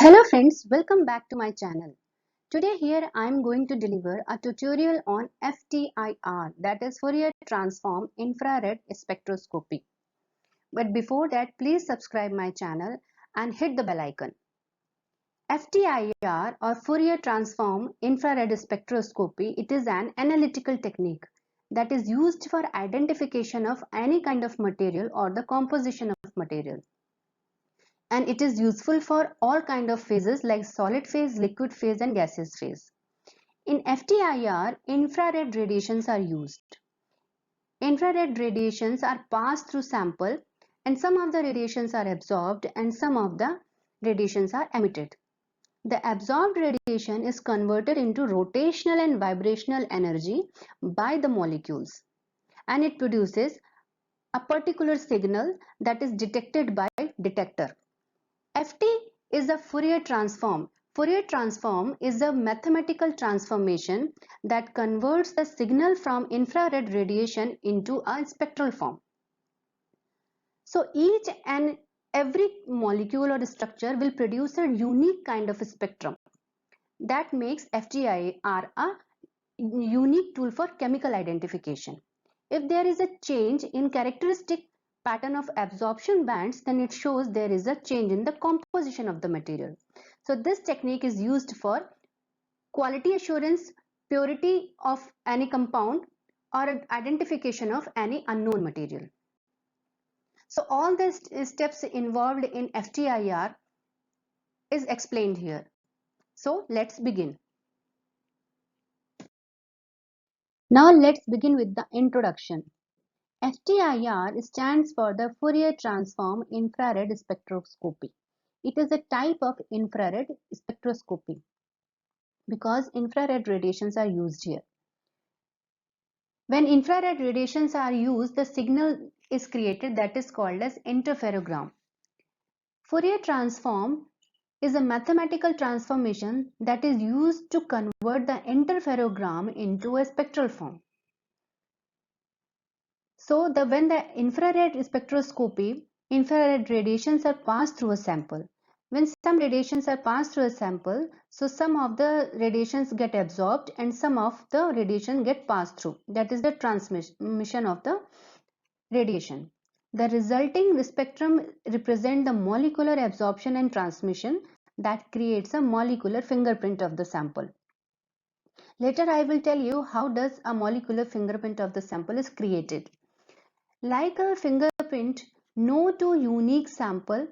Hello friends, welcome back to my channel. Today here I am going to deliver a tutorial on FTIR, that is Fourier Transform Infrared Spectroscopy. But before that, please subscribe my channel and hit the bell icon. FTIR or Fourier Transform Infrared Spectroscopy, it is an analytical technique that is used for identification of any kind of material or the composition of material. And it is useful for all kind of phases like solid phase, liquid phase and gaseous phase. In FTIR, infrared radiations are used. Infrared radiations are passed through sample and some of the radiations are absorbed and some of the radiations are emitted. The absorbed radiation is converted into rotational and vibrational energy by the molecules and it produces a particular signal that is detected by detector. FT is a Fourier transform. Fourier transform is a mathematical transformation that converts the signal from infrared radiation into a spectral form. So each and every molecule or structure will produce a unique kind of spectrum. That makes FTIR a unique tool for chemical identification. If there is a change in characteristic pattern of absorption bands, then it shows there is a change in the composition of the material. So this technique is used for quality assurance, purity of any compound or identification of any unknown material. So all the steps involved in FTIR is explained here. So let's begin. Now let's begin with the introduction. FTIR stands for the Fourier Transform Infrared Spectroscopy. It is a type of infrared spectroscopy because infrared radiations are used here. When infrared radiations are used, the signal is created that is called as interferogram. Fourier transform is a mathematical transformation that is used to convert the interferogram into a spectral form. So when the infrared spectroscopy, infrared radiations are passed through a sample. When some radiations are passed through a sample, so some of the radiations get absorbed and some of the radiation get passed through. That is the transmission of the radiation. The resulting spectrum represent the molecular absorption and transmission that creates a molecular fingerprint of the sample. Later I will tell you how does a molecular fingerprint of the sample is created. Like a fingerprint, no two unique sample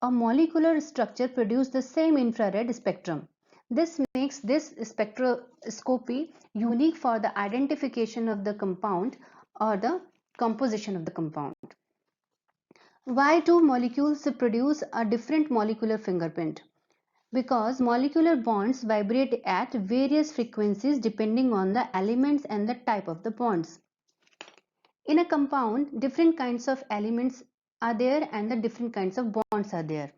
or molecular structure produce the same infrared spectrum. This makes this spectroscopy unique for the identification of the compound or the composition of the compound. Why do molecules produce a different molecular fingerprint? Because molecular bonds vibrate at various frequencies depending on the elements and the type of the bonds. In a compound, different kinds of elements are there and the different kinds of bonds are there.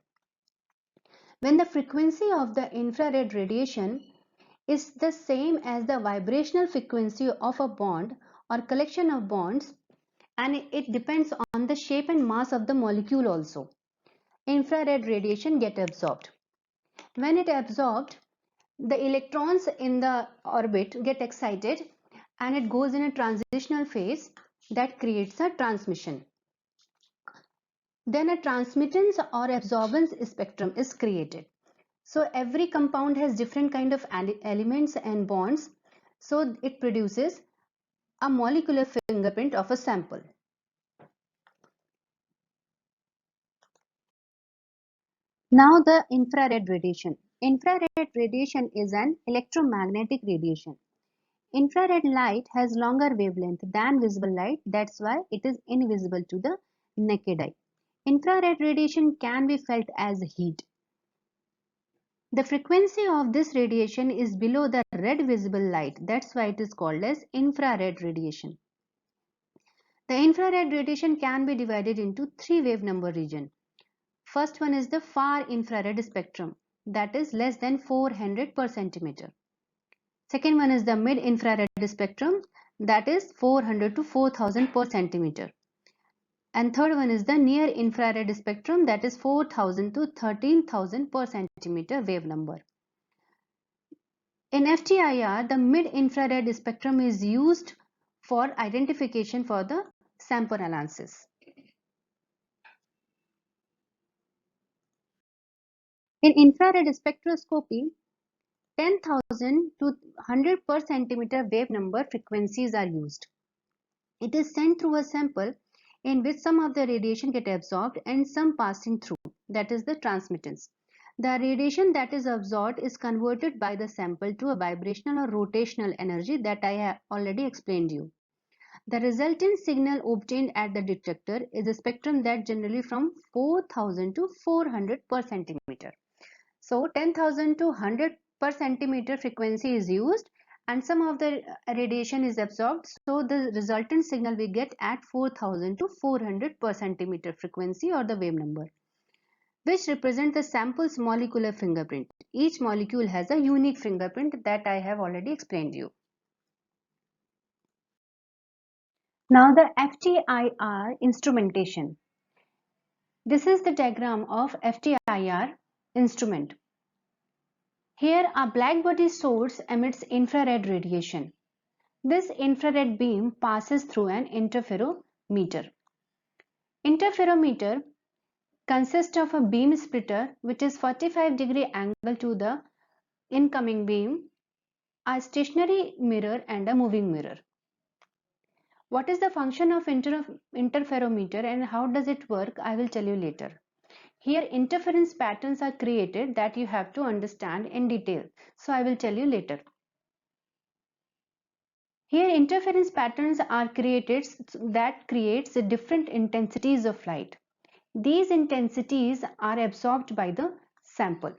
When the frequency of the infrared radiation is the same as the vibrational frequency of a bond or collection of bonds, and it depends on the shape and mass of the molecule also, infrared radiation get absorbed. When it absorbed, the electrons in the orbit get excited and it goes in a transitional phase that creates a transmission. Then a transmittance or absorbance spectrum is created. So every compound has different kind of elements and bonds. So it produces a molecular fingerprint of a sample. Now the infrared radiation. Infrared radiation is an electromagnetic radiation. Infrared light has longer wavelength than visible light. That's why it is invisible to the naked eye. Infrared radiation can be felt as heat. The frequency of this radiation is below the red visible light. That's why it is called as infrared radiation. The infrared radiation can be divided into three wave number region. First one is the far infrared spectrum, that is less than 400 per centimeter. Second one is the mid infrared spectrum, that is 400 to 4000 per centimeter. And third one is the near infrared spectrum, that is 4000 to 13,000 per centimeter wave number. In FTIR, the mid-infrared spectrum is used for identification for the sample analysis. In infrared spectroscopy, 10,000 to 100 per centimeter wave number frequencies are used. It is sent through a sample in which some of the radiation get absorbed and some passing through, that is the transmittance. The radiation that is absorbed is converted by the sample to a vibrational or rotational energy that I have already explained you. The resultant signal obtained at the detector is a spectrum that generally from 4000 to 400 per centimeter. So 10,000 to 100 per centimeter frequency is used and some of the radiation is absorbed. So the resultant signal we get at 4000 to 400 per centimeter frequency or the wave number, which represent the sample's molecular fingerprint. Each molecule has a unique fingerprint that I have already explained you. Now the FTIR instrumentation. This is the diagram of FTIR instrument. Here a black body source emits infrared radiation. This infrared beam passes through an interferometer. Interferometer consists of a beam splitter which is 45-degree angle to the incoming beam, a stationary mirror and a moving mirror. What is the function of interferometer and how does it work? I will tell you later. Here interference patterns are created that you have to understand in detail. So I will tell you later. Here interference patterns are created that creates different intensities of light. These intensities are absorbed by the sample.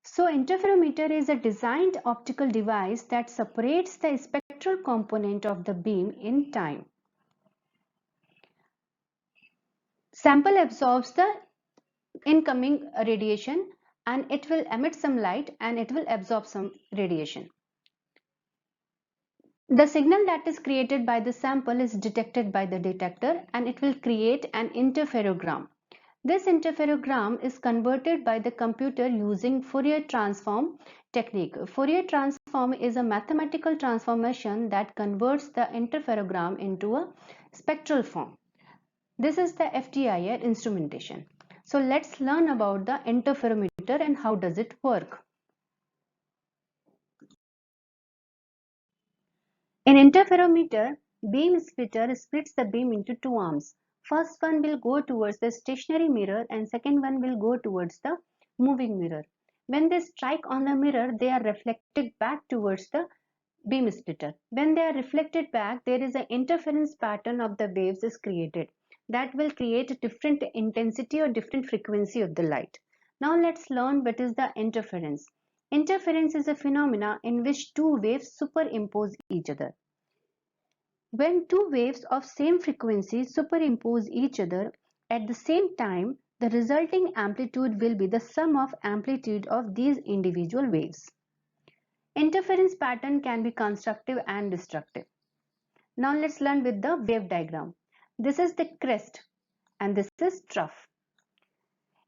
So interferometer is a designed optical device that separates the spectral component of the beam in time. Sample absorbs the incoming radiation and it will emit some light and it will absorb some radiation. The signal that is created by the sample is detected by the detector and it will create an interferogram. This interferogram is converted by the computer using Fourier transform technique. Fourier transform is a mathematical transformation that converts the interferogram into a spectral form. This is the FTIR instrumentation. So let's learn about the interferometer and how does it work. In interferometer, beam splitter splits the beam into two arms. First one will go towards the stationary mirror and second one will go towards the moving mirror. When they strike on the mirror, they are reflected back towards the beam splitter. When they are reflected back, there is an interference pattern of the waves is created that will create a different intensity or different frequency of the light. Now let's learn what is the interference. Interference is a phenomena in which two waves superimpose each other. When two waves of same frequency superimpose each other at the same time, the resulting amplitude will be the sum of amplitude of these individual waves. Interference pattern can be constructive and destructive. Now let's learn with the wave diagram. This is the crest and this is trough.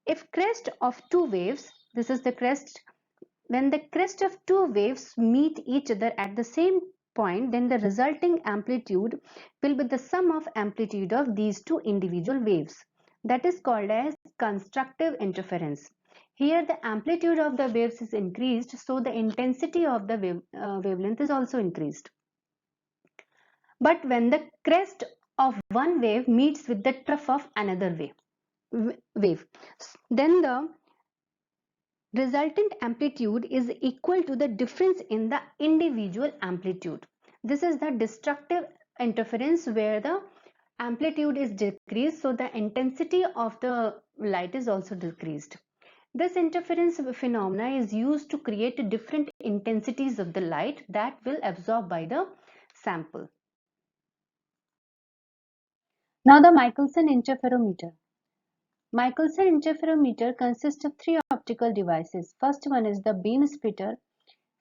If crest of two waves, this is the crest, when the crest of two waves meet each other at the same point, then the resulting amplitude will be the sum of amplitude of these two individual waves. That is called as constructive interference. Here the amplitude of the waves is increased, so the intensity of the wavelength is also increased. But when the crest of one wave meets with the trough of another wave, then the resultant amplitude is equal to the difference in the individual amplitude. This is the destructive interference where the amplitude is decreased, so the intensity of the light is also decreased. This interference phenomena is used to create different intensities of the light that will absorb by the sample. Now the Michelson interferometer. Michelson interferometer consists of three optical devices. First one is the beam splitter,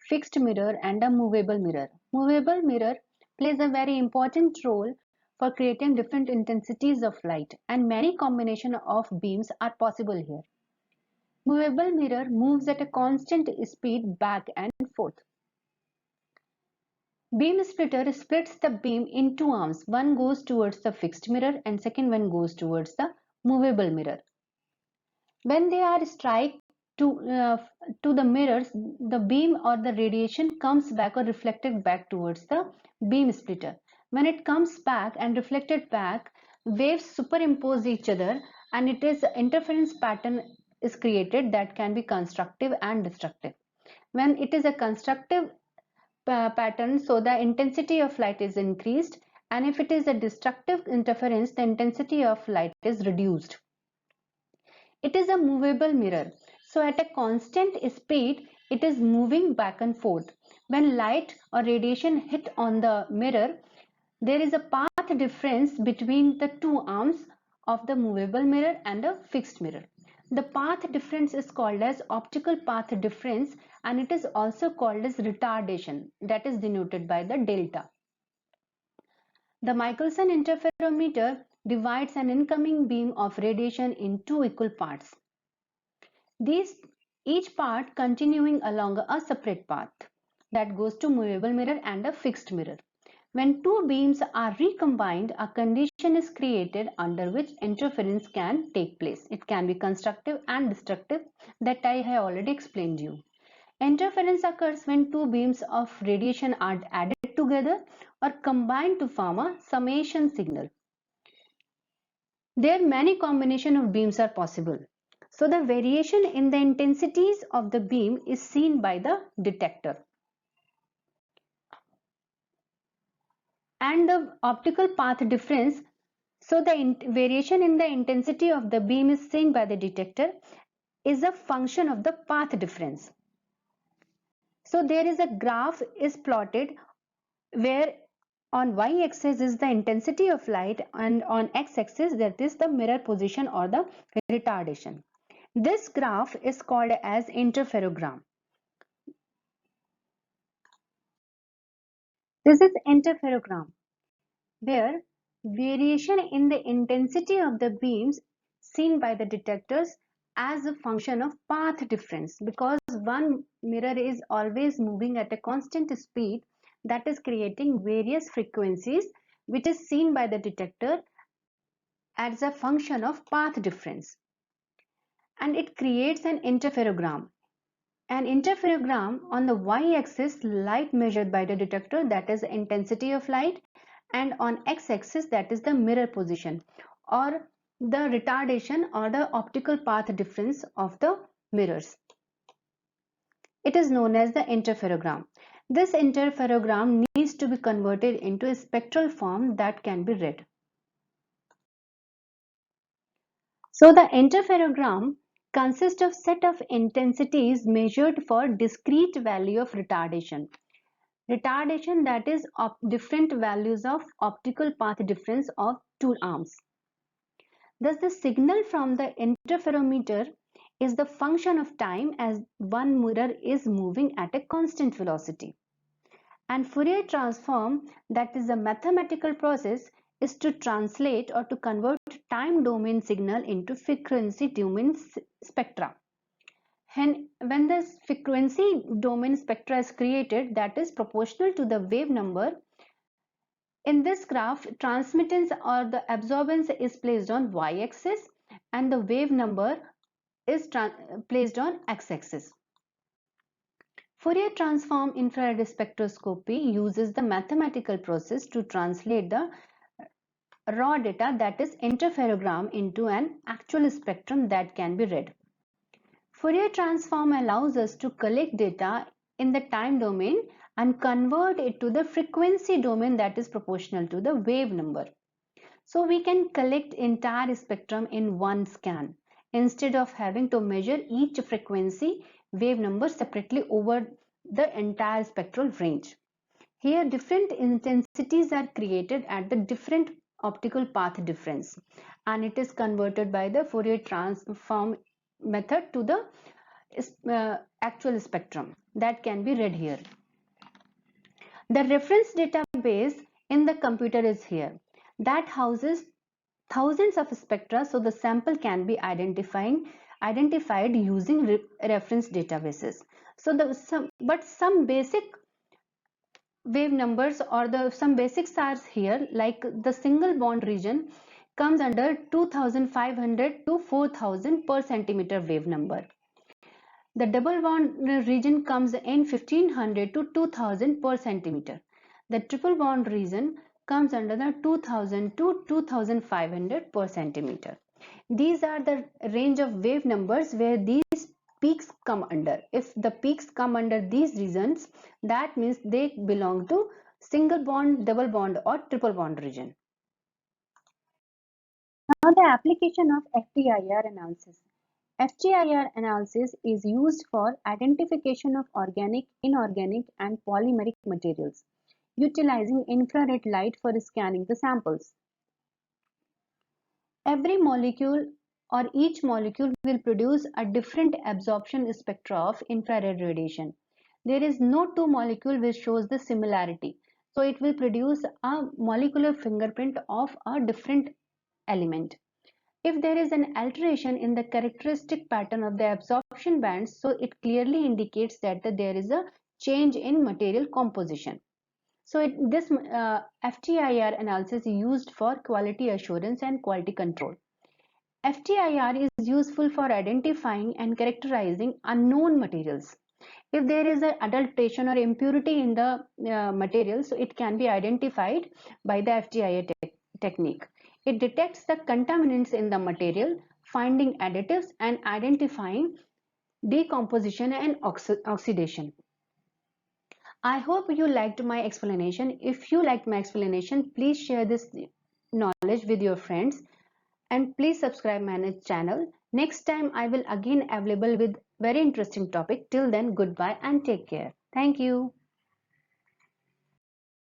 fixed mirror and a movable mirror. Movable mirror plays a very important role for creating different intensities of light, and many combinations of beams are possible here. Movable mirror moves at a constant speed back and forth. Beam splitter splits the beam in two arms. One goes towards the fixed mirror and second one goes towards the movable mirror. When they are strike to the mirrors, the beam or the radiation comes back or reflected back towards the beam splitter. When it comes back and reflected back, waves superimpose each other and it is interference pattern is created that can be constructive and destructive. When it is a constructive pattern, so the intensity of light is increased, and if it is a destructive interference, the intensity of light is reduced. It is a movable mirror, so at a constant speed it is moving back and forth. When light or radiation hit on the mirror, there is a path difference between the two arms of the movable mirror and a fixed mirror. The path difference is called as optical path difference, and it is also called as retardation, that is denoted by the delta. The Michelson interferometer divides an incoming beam of radiation in two equal parts. Each part continuing along a separate path that goes to movable mirror and a fixed mirror. When two beams are recombined, a condition is created under which interference can take place. It can be constructive and destructive, that I have already explained you. Interference occurs when two beams of radiation are added together or combined to form a summation signal. There many combinations of beams are possible. So the variation in the intensities of the beam is seen by the detector. And the optical path difference, so the variation in the intensity of the beam is seen by the detector, is a function of the path difference. So there is a graph is plotted where on y-axis is the intensity of light and on x-axis that is the mirror position or the retardation. This graph is called as interferogram. This is interferogram, where variation in the intensity of the beams seen by the detectors as a function of path difference, because one mirror is always moving at a constant speed, that is creating various frequencies which is seen by the detector as a function of path difference, and it creates an interferogram. An interferogram on the y-axis, light measured by the detector, that is the intensity of light, and on x-axis, that is the mirror position or the retardation or the optical path difference of the mirrors. It is known as the interferogram. This interferogram needs to be converted into a spectral form that can be read. So the interferogram consists of set of intensities measured for discrete value of retardation. Retardation, that is different values of optical path difference of two arms. Thus the signal from the interferometer is the function of time as one mirror is moving at a constant velocity. And Fourier transform, that is a mathematical process, is to translate or to convert time domain signal into frequency domain spectra. And when the frequency domain spectra is created, that is proportional to the wave number. In this graph, transmittance or the absorbance is placed on y-axis and the wave number is placed on x-axis. Fourier transform infrared spectroscopy uses the mathematical process to translate the raw data, that is interferogram, into an actual spectrum that can be read. Fourier transform allows us to collect data in the time domain and convert it to the frequency domain that is proportional to the wave number. So we can collect entire spectrum in one scan instead of having to measure each frequency wave number separately over the entire spectral range. Here different intensities are created at the different optical path difference, and it is converted by the Fourier transform method to the actual spectrum that can be read here. The reference database in the computer is here. that houses thousands of spectra, so the sample can be identified using reference databases. So some basic wave numbers or some basics are here, like the single bond region comes under 2500 to 4000 per centimeter wave number. The double bond region comes in 1500 to 2000 per centimeter. The triple bond region comes under the 2000 to 2500 per centimeter. These are the range of wave numbers where these peaks come under. If the peaks come under these regions, that means they belong to single bond, double bond or triple bond region. Now the application of FTIR analysis. FTIR analysis is used for identification of organic, inorganic and polymeric materials, utilizing infrared light for scanning the samples. Every molecule or each molecule will produce a different absorption spectra of infrared radiation. There is no two molecule which shows the similarity. So it will produce a molecular fingerprint of a different element. If there is an alteration in the characteristic pattern of the absorption bands, so it clearly indicates that there is a change in material composition. So this FTIR analysis is used for quality assurance and quality control. FTIR is useful for identifying and characterizing unknown materials. If there is an adulteration or impurity in the material, so it can be identified by the FTIR technique. It detects the contaminants in the material, finding additives and identifying decomposition and oxidation. I hope you liked my explanation. If you liked my explanation, please share this knowledge with your friends and please subscribe my channel. Next time I will again available with very interesting topic. Till then, goodbye and take care. Thank you.